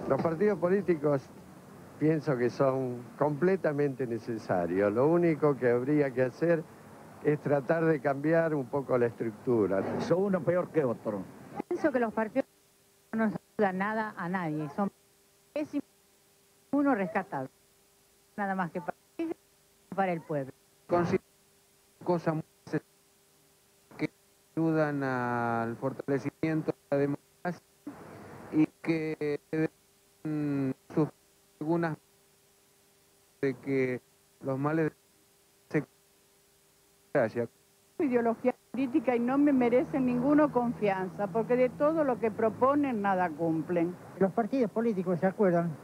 Los partidos políticos pienso que son completamente necesarios. Lo único que habría que hacer es tratar de cambiar un poco la estructura. Son uno peor que otro. Pienso que los partidos no nos ayudan nada a nadie. Son pésimos, uno rescatable. Nada más que para el pueblo. Considero cosas muy necesarias que ayudan al fortalecimiento de la democracia y que deben sufrir algunas de que los males de la democracia. Ideología política y no me merecen ninguna confianza, porque de todo lo que proponen nada cumplen. Los partidos políticos se acuerdan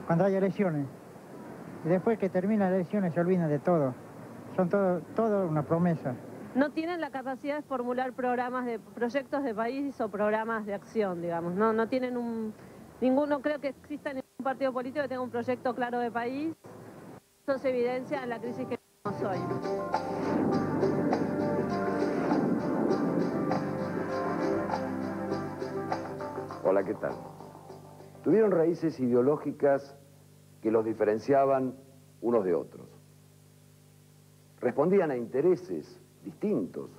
cuando hay elecciones y después que terminan las elecciones se olvidan de todo. Son todo una promesa. No tienen la capacidad de formular proyectos de país o programas de acción, digamos. No tienen ninguno, creo que exista ningún partido político que tenga un proyecto claro de país. Eso se evidencia en la crisis que tenemos hoy. Hola, ¿qué tal? Tuvieron raíces ideológicas que los diferenciaban unos de otros. Respondían a intereses distintos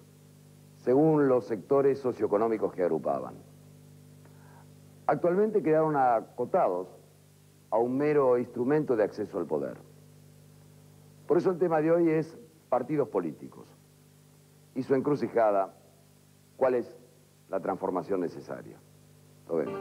según los sectores socioeconómicos que agrupaban. Actualmente quedaron acotados a un mero instrumento de acceso al poder. Por eso el tema de hoy es partidos políticos y su encrucijada, ¿cuál es la transformación necesaria? Lo vemos.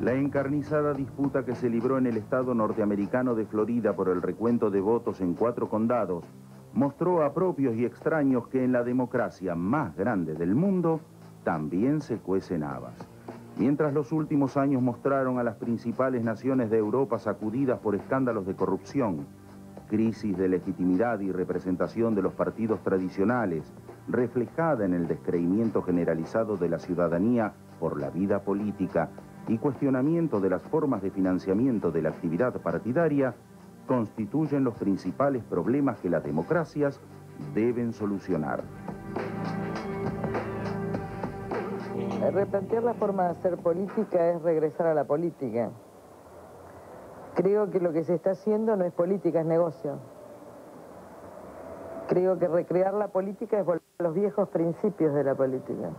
La encarnizada disputa que se libró en el estado norteamericano de Florida por el recuento de votos en 4 condados mostró a propios y extraños que en la democracia más grande del mundo también se cuecen habas. Mientras los últimos años mostraron a las principales naciones de Europa sacudidas por escándalos de corrupción, crisis de legitimidad y representación de los partidos tradicionales, reflejada en el descreimiento generalizado de la ciudadanía por la vida política y cuestionamiento de las formas de financiamiento de la actividad partidaria, constituyen los principales problemas que las democracias deben solucionar. Replantear la forma de hacer política es regresar a la política. Creo que lo que se está haciendo no es política, es negocio. Creo que recrear la política es volver a los viejos principios de la política.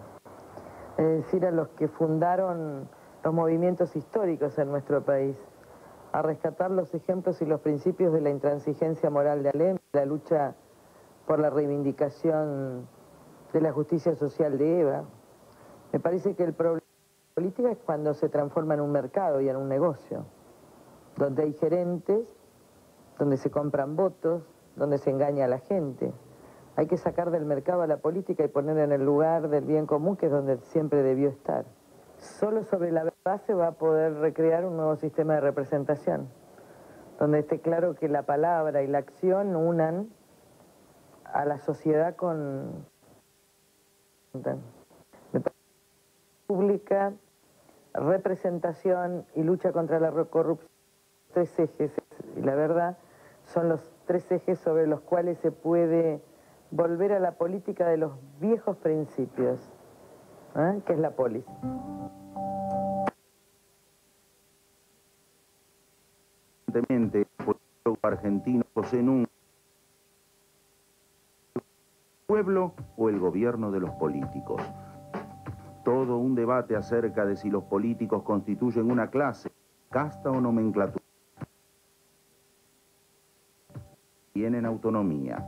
Es decir, a los que fundaron los movimientos históricos en nuestro país. A rescatar los ejemplos y los principios de la intransigencia moral de Alem, la lucha por la reivindicación de la justicia social de Eva. Me parece que el problema de la política es cuando se transforma en un mercado y en un negocio, donde hay gerentes, donde se compran votos, donde se engaña a la gente. Hay que sacar del mercado a la política y poner en el lugar del bien común, que es donde siempre debió estar. Solo sobre la base va a poder recrear un nuevo sistema de representación, donde esté claro que la palabra y la acción unan a la sociedad con... Pública, representación y lucha contra la corrupción, 3 ejes, y la verdad son los 3 ejes sobre los cuales se puede volver a la política de los viejos principios, que es la polis. El pueblo argentino poseen un pueblo o el gobierno de los políticos. Todo un debate acerca de si los políticos constituyen una clase, casta o nomenclatura. Tienen autonomía.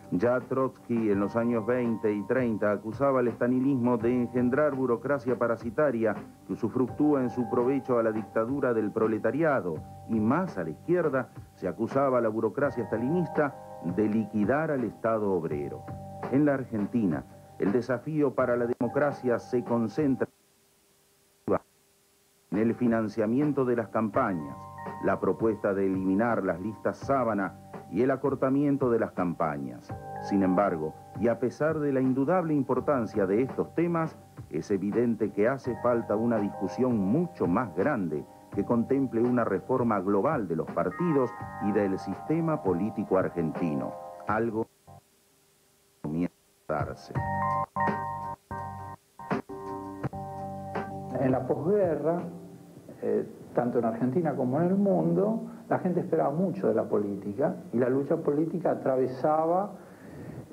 Ya Trotsky en los años 20 y 30 acusaba al estalinismo de engendrar burocracia parasitaria que usufructúa en su provecho a la dictadura del proletariado, y más a la izquierda se acusaba a la burocracia estalinista de liquidar al Estado obrero. En la Argentina, el desafío para la democracia se concentra en el financiamiento de las campañas, la propuesta de eliminar las listas sábana y el acortamiento de las campañas. Sin embargo, y a pesar de la indudable importancia de estos temas, es evidente que hace falta una discusión mucho más grande que contemple una reforma global de los partidos y del sistema político argentino. Algo que comienza a darse. En la posguerra, tanto en Argentina como en el mundo, la gente esperaba mucho de la política y la lucha política atravesaba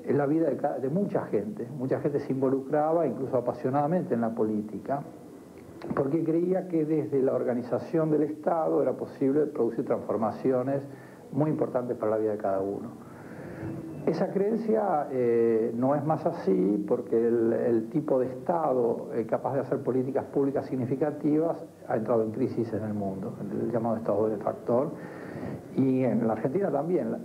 la vida de mucha gente. Mucha gente se involucraba incluso apasionadamente en la política porque creía que desde la organización del Estado era posible producir transformaciones muy importantes para la vida de cada uno. Esa creencia no es más así porque el tipo de Estado capaz de hacer políticas públicas significativas ha entrado en crisis en el mundo, el llamado Estado benefactor. Y en la Argentina también,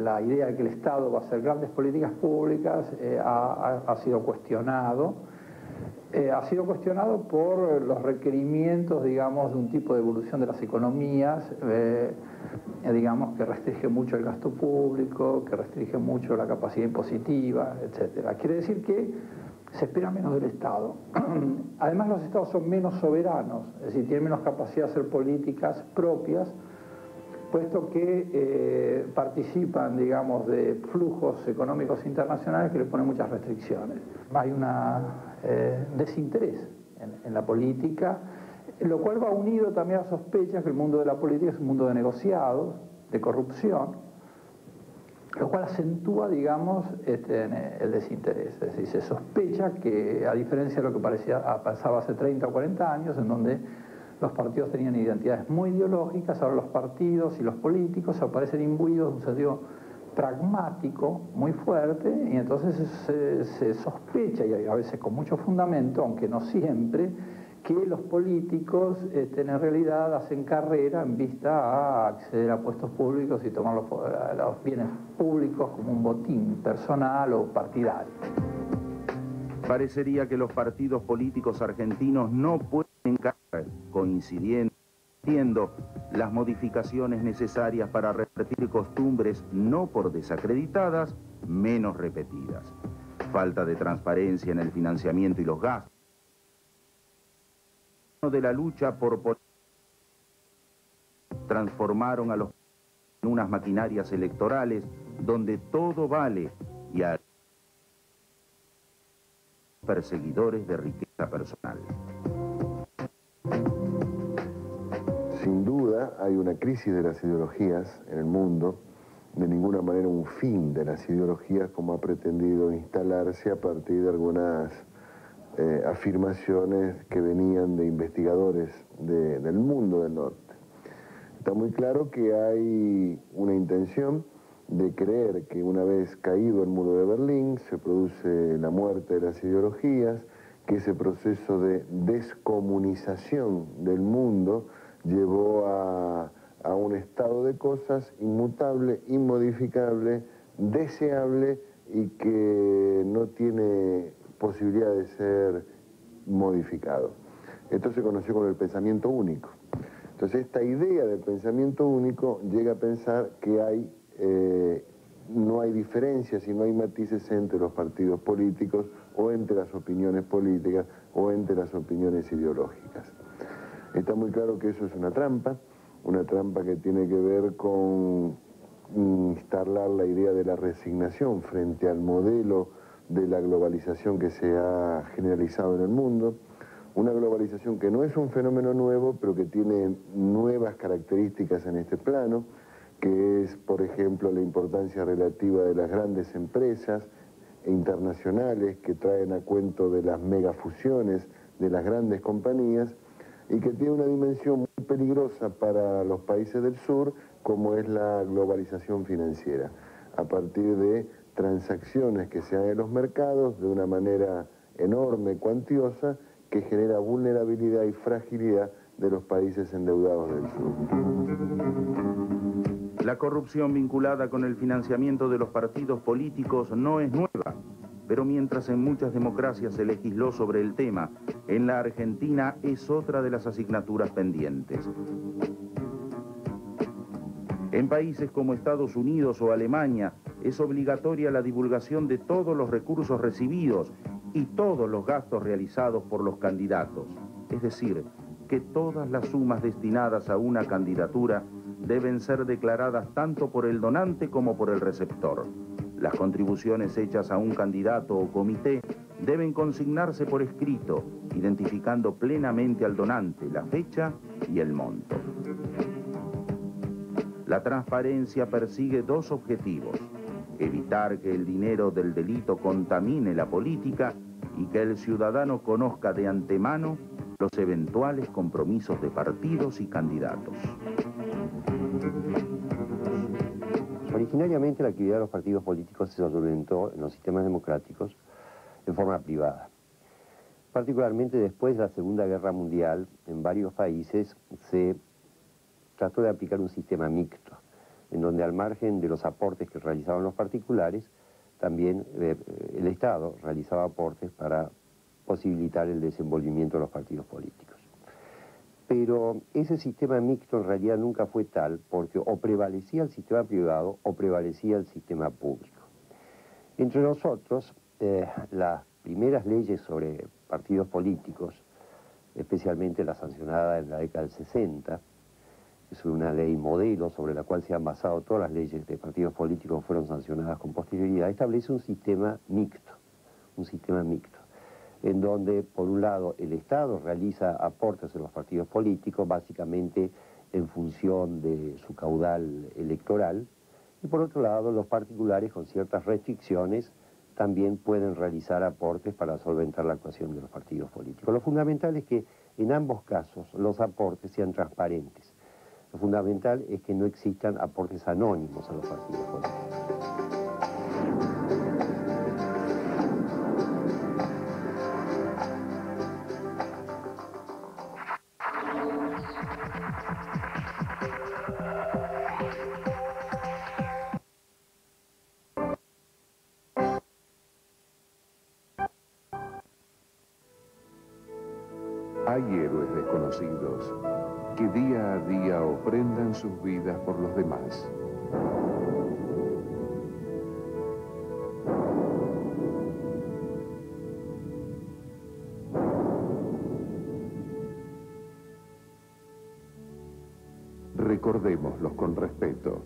la idea de que el Estado va a hacer grandes políticas públicas ha sido cuestionado. Ha sido cuestionado por los requerimientos, digamos, de un tipo de evolución de las economías, digamos, que restringe mucho el gasto público, que restringe mucho la capacidad impositiva, etc. Quiere decir que se espera menos del Estado. Además, los Estados son menos soberanos, es decir, tienen menos capacidad de hacer políticas propias, puesto que participan, digamos, de flujos económicos internacionales que le ponen muchas restricciones. Hay un desinterés en la política, lo cual va unido también a sospechas que el mundo de la política es un mundo de negociados, de corrupción, lo cual acentúa, digamos, el desinterés. Es decir, se sospecha que, a diferencia de lo que pasaba hace 30 o 40 años, en donde los partidos tenían identidades muy ideológicas, ahora los partidos y los políticos aparecen imbuidos de un sentido pragmático muy fuerte, y entonces se sospecha, y a veces con mucho fundamento, aunque no siempre, que los políticos en realidad hacen carrera en vista a acceder a puestos públicos y tomar los bienes públicos como un botín personal o partidario. Parecería que los partidos políticos argentinos no pueden encarar, coincidiendo las modificaciones necesarias para revertir costumbres no por desacreditadas, menos repetidas. Falta de transparencia en el financiamiento y los gastos. De la lucha por transformaron a los en unas maquinarias electorales donde todo vale y a perseguidores de riqueza personal. Sin duda hay una crisis de las ideologías en el mundo, de ninguna manera un fin de las ideologías como ha pretendido instalarse a partir de algunas afirmaciones que venían de investigadores del mundo del norte. Está muy claro que hay una intención de creer que una vez caído el muro de Berlín se produce la muerte de las ideologías, que ese proceso de descomunización del mundo llevó a un estado de cosas inmutable, inmodificable, deseable y que no tiene posibilidad de ser modificado. Esto se conoció como el pensamiento único. Entonces esta idea del pensamiento único llega a pensar que no hay diferencias y no hay matices entre los partidos políticos o entre las opiniones políticas o entre las opiniones ideológicas. Está muy claro que eso es una trampa que tiene que ver con instalar la idea de la resignación frente al modelo de la globalización que se ha generalizado en el mundo, una globalización que no es un fenómeno nuevo, pero que tiene nuevas características en este plano, que es, por ejemplo, la importancia relativa de las grandes empresas internacionales que traen a cuento de las megafusiones de las grandes compañías y que tiene una dimensión muy peligrosa para los países del sur, como es la globalización financiera, a partir de transacciones que se dan en los mercados de una manera enorme, cuantiosa, que genera vulnerabilidad y fragilidad de los países endeudados del sur. La corrupción vinculada con el financiamiento de los partidos políticos no es nueva, pero mientras en muchas democracias se legisló sobre el tema, en la Argentina es otra de las asignaturas pendientes. En países como Estados Unidos o Alemania es obligatoria la divulgación de todos los recursos recibidos y todos los gastos realizados por los candidatos. Es decir, que todas las sumas destinadas a una candidatura deben ser declaradas tanto por el donante como por el receptor. Las contribuciones hechas a un candidato o comité deben consignarse por escrito, identificando plenamente al donante, la fecha y el monto. La transparencia persigue dos objetivos: evitar que el dinero del delito contamine la política y que el ciudadano conozca de antemano los eventuales compromisos de partidos y candidatos. Originariamente la actividad de los partidos políticos se solventó en los sistemas democráticos en forma privada. Particularmente después de la Segunda Guerra Mundial, en varios países se trató de aplicar un sistema mixto, en donde al margen de los aportes que realizaban los particulares, también el Estado realizaba aportes para posibilitar el desenvolvimiento de los partidos políticos. Pero ese sistema mixto en realidad nunca fue tal, porque o prevalecía el sistema privado o prevalecía el sistema público. Entre nosotros, las primeras leyes sobre partidos políticos, especialmente la sancionada en la década del 60, es una ley modelo sobre la cual se han basado todas las leyes de partidos políticos que fueron sancionadas con posterioridad, establece un sistema mixto, en donde, por un lado, el Estado realiza aportes en los partidos políticos, básicamente en función de su caudal electoral, y por otro lado, los particulares, con ciertas restricciones, también pueden realizar aportes para solventar la actuación de los partidos políticos. Lo fundamental es que, en ambos casos, los aportes sean transparentes. Lo fundamental es que no existan aportes anónimos a los partidos políticos. Hay héroes desconocidos que día a día ofrendan sus vidas por los demás. Recordémoslos con respeto.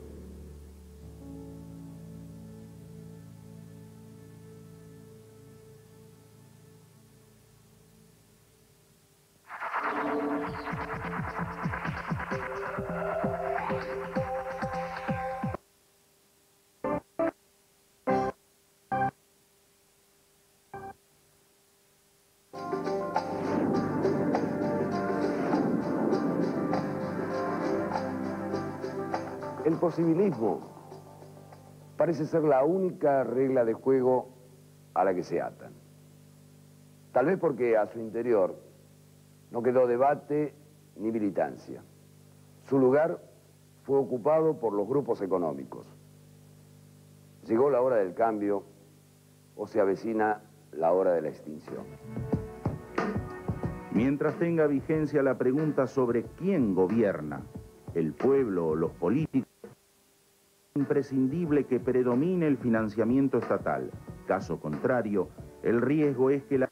El posibilismo parece ser la única regla de juego a la que se atan. Tal vez porque a su interior no quedó debate ni militancia. Su lugar fue ocupado por los grupos económicos. Llegó la hora del cambio o se avecina la hora de la extinción. Mientras tenga vigencia la pregunta sobre quién gobierna, el pueblo o los políticos, es imprescindible que predomine el financiamiento estatal. Caso contrario, el riesgo es que la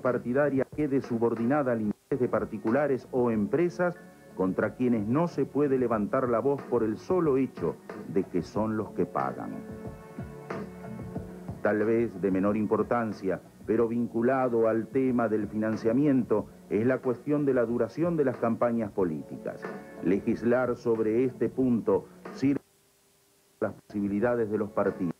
partidaria quede subordinada al interés de particulares o empresas contra quienes no se puede levantar la voz por el solo hecho de que son los que pagan. Tal vez de menor importancia, pero vinculado al tema del financiamiento, es la cuestión de la duración de las campañas políticas. Legislar sobre este punto sirve a las posibilidades de los partidos,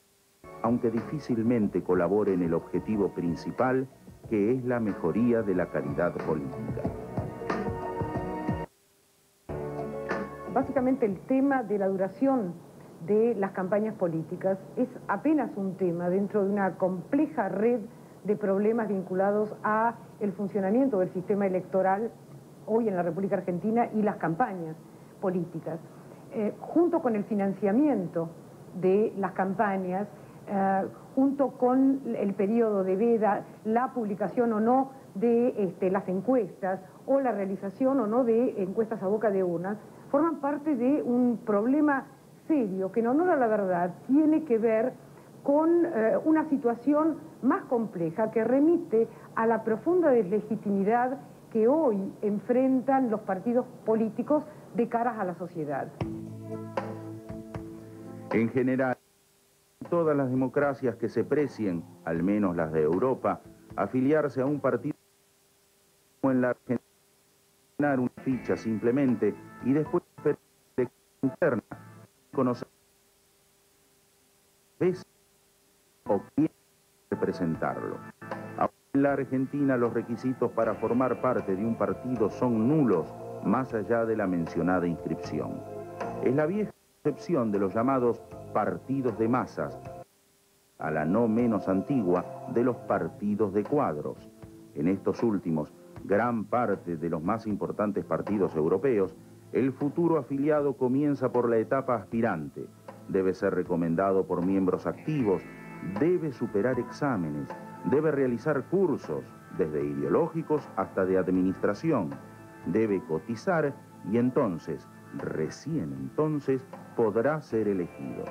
aunque difícilmente colabore en el objetivo principal, que es la mejoría de la calidad política. Básicamente el tema de la duración de las campañas políticas es apenas un tema dentro de una compleja red de problemas vinculados a el funcionamiento del sistema electoral hoy en la República Argentina y las campañas políticas. Junto con el financiamiento de las campañas, junto con el periodo de veda, la publicación o no de las encuestas o la realización o no de encuestas a boca de urnas, forman parte de un problema serio que en honor a la verdad tiene que ver con una situación más compleja que remite a la profunda deslegitimidad que hoy enfrentan los partidos políticos de cara a la sociedad. En general, todas las democracias que se precien, al menos las de Europa, afiliarse a un partido como en la Argentina, una ficha simplemente y después esperar la elección interna, conocer o quién representarlo. En la Argentina los requisitos para formar parte de un partido son nulos, más allá de la mencionada inscripción. Es la vieja concepción de los llamados partidos de masas, a la no menos antigua de los partidos de cuadros. En estos últimos, gran parte de los más importantes partidos europeos, el futuro afiliado comienza por la etapa aspirante, debe ser recomendado por miembros activos, debe superar exámenes, debe realizar cursos, desde ideológicos hasta de administración, debe cotizar y entonces, recién entonces, podrá ser elegido.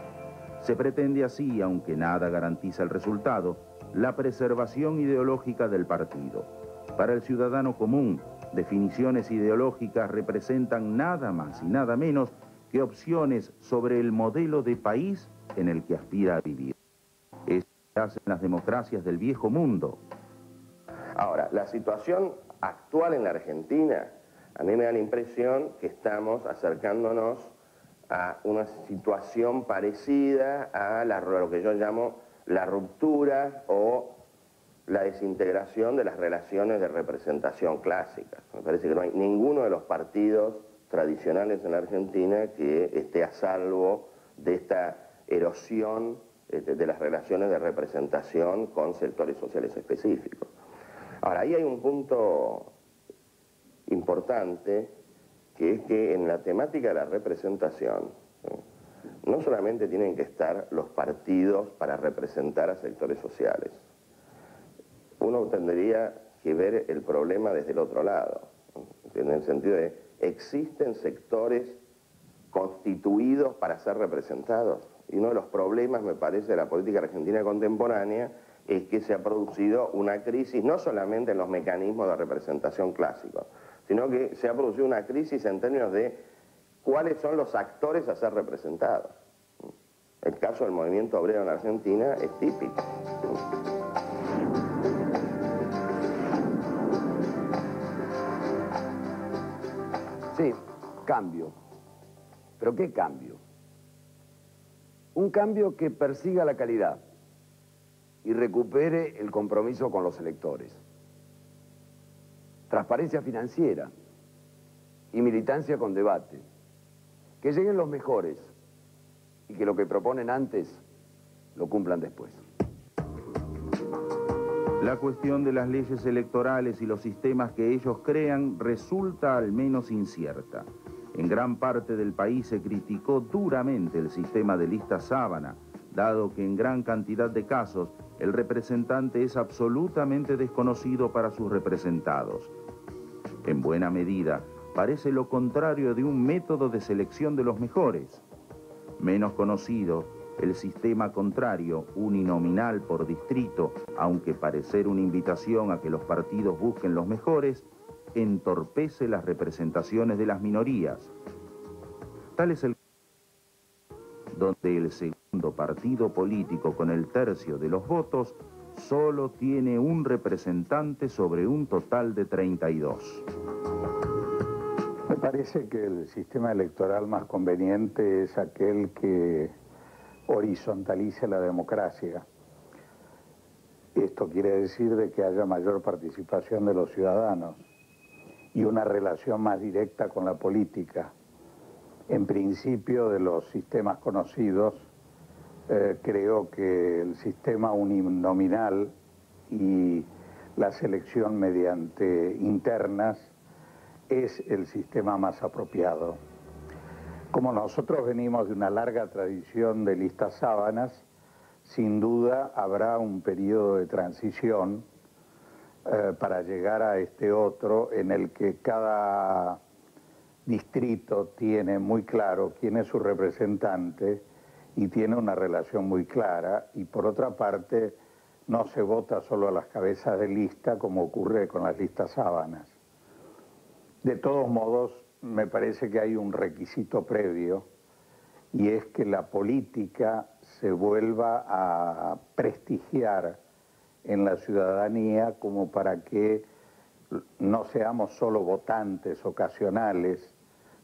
Se pretende así, aunque nada garantiza el resultado, la preservación ideológica del partido. Para el ciudadano común, definiciones ideológicas representan nada más y nada menos que opciones sobre el modelo de país en el que aspira a vivir. Eso se hace en las democracias del viejo mundo. Ahora, la situación actual en la Argentina, a mí me da la impresión que estamos acercándonos a una situación parecida a lo que yo llamo la ruptura o la desintegración de las relaciones de representación clásicas. Me parece que no hay ninguno de los partidos tradicionales en la Argentina que esté a salvo de esta erosión de las relaciones de representación con sectores sociales específicos. Ahora, ahí hay un punto importante, que es que en la temática de la representación, no solamente tienen que estar los partidos para representar a sectores sociales. Uno tendría que ver el problema desde el otro lado, en el sentido de, ¿existen sectores constituidos para ser representados? Y uno de los problemas, me parece, de la política argentina contemporánea es que se ha producido una crisis, no solamente en los mecanismos de representación clásicos, sino que se ha producido una crisis en términos de cuáles son los actores a ser representados. El caso del movimiento obrero en Argentina es típico. Sí, cambio. ¿Pero qué cambio? Un cambio que persiga la calidad y recupere el compromiso con los electores. Transparencia financiera y militancia con debate. Que lleguen los mejores y que lo que proponen antes lo cumplan después. La cuestión de las leyes electorales y los sistemas que ellos crean resulta al menos incierta. En gran parte del país se criticó duramente el sistema de lista sábana, dado que en gran cantidad de casos el representante es absolutamente desconocido para sus representados. En buena medida, parece lo contrario de un método de selección de los mejores. Menos conocido, el sistema contrario, uninominal por distrito, aunque parecer una invitación a que los partidos busquen los mejores, entorpece las representaciones de las minorías. Tal es el donde el segundo partido político con el tercio de los votos solo tiene un representante sobre un total de 32. Me parece que el sistema electoral más conveniente es aquel que horizontalice la democracia. Esto quiere decir de que haya mayor participación de los ciudadanos y una relación más directa con la política. En principio, de los sistemas conocidos, creo que el sistema uninominal y la selección mediante internas es el sistema más apropiado. Como nosotros venimos de una larga tradición de listas sábanas, sin duda habrá un periodo de transición para llegar a este otro en el que cada distrito tiene muy claro quién es su representante y tiene una relación muy clara, y por otra parte no se vota solo a las cabezas de lista como ocurre con las listas sábanas. De todos modos, me parece que hay un requisito previo, y es que la política se vuelva a prestigiar en la ciudadanía como para que no seamos solo votantes ocasionales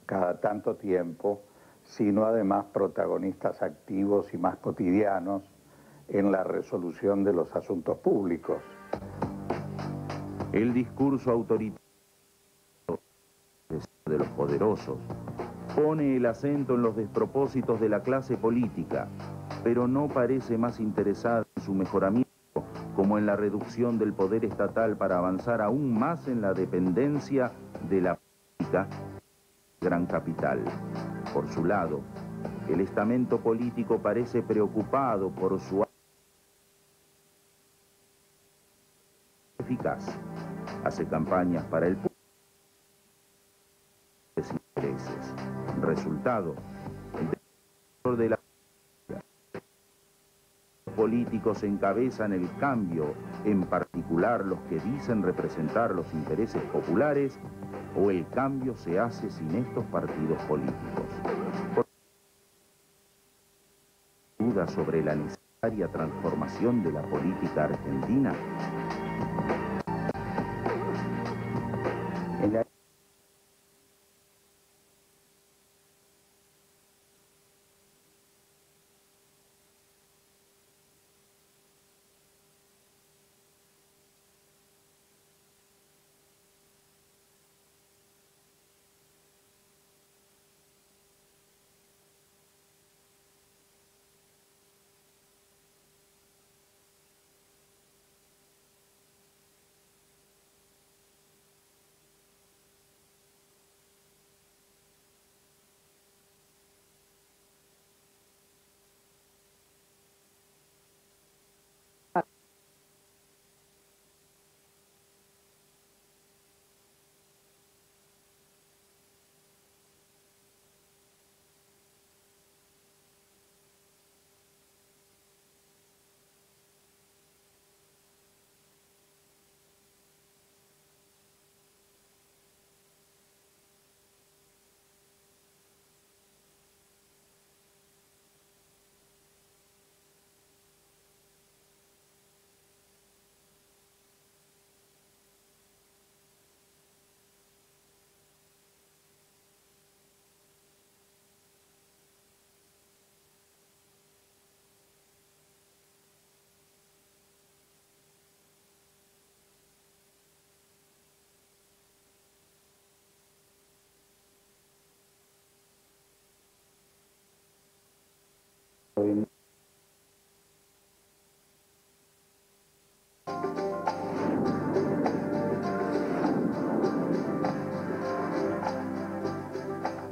cada tanto tiempo, sino además protagonistas activos y más cotidianos en la resolución de los asuntos públicos. El discurso autoritario de los poderosos pone el acento en los despropósitos de la clase política, pero no parece más interesada en su mejoramiento como en la reducción del poder estatal para avanzar aún más en la dependencia de la política gran capital. Por su lado, el estamento político parece preocupado por su eficaz. Hace campañas para el público intereses. Resultado, el defensor de la políticos encabezan el cambio, en particular los que dicen representar los intereses populares, o el cambio se hace sin estos partidos políticos. ¿Duda sobre la necesaria transformación de la política argentina?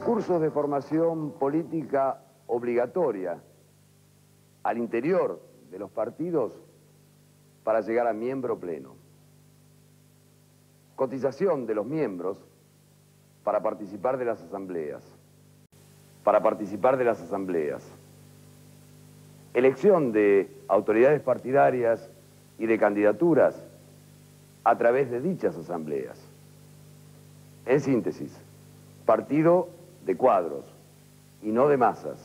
Cursos de formación política obligatoria al interior de los partidos para llegar a miembro pleno. Cotización de los miembros para participar de las asambleas. Elección de autoridades partidarias y de candidaturas a través de dichas asambleas. En síntesis, partido de cuadros y no de masas.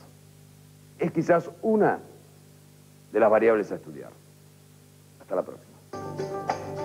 Es quizás una de las variables a estudiar. Hasta la próxima.